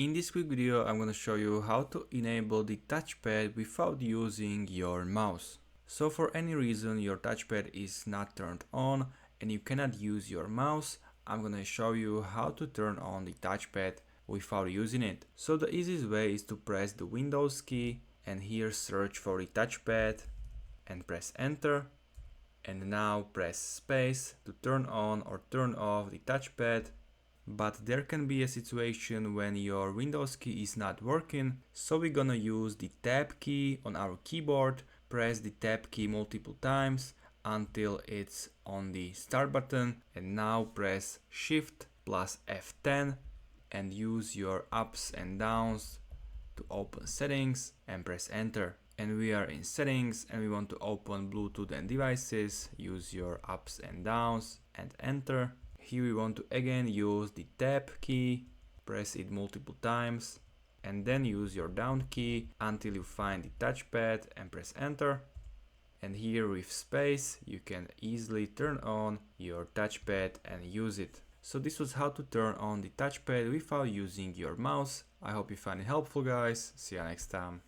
In this quick video, I'm going to show you how to enable the touchpad without using your mouse. So for any reason your touchpad is not turned on and you cannot use your mouse, I'm going to show you how to turn on the touchpad without using it. So the easiest way is to press the Windows key and here search for the touchpad and press enter. And now press space to turn on or turn off the touchpad. But there can be a situation when your Windows key is not working, so we're gonna use the tab key on our keyboard. Press the tab key multiple times until it's on the start button, and now press shift plus F10 and use your ups and downs to open settings and press enter. And we are in settings and we want to open Bluetooth and devices. Use your ups and downs and enter. Here we want to again use the tab key, press it multiple times and then use your down key until you find the touchpad and press enter. And here with space you can easily turn on your touchpad and use it. So this was how to turn on the touchpad without using your mouse. I hope you find it helpful, guys. See you next time.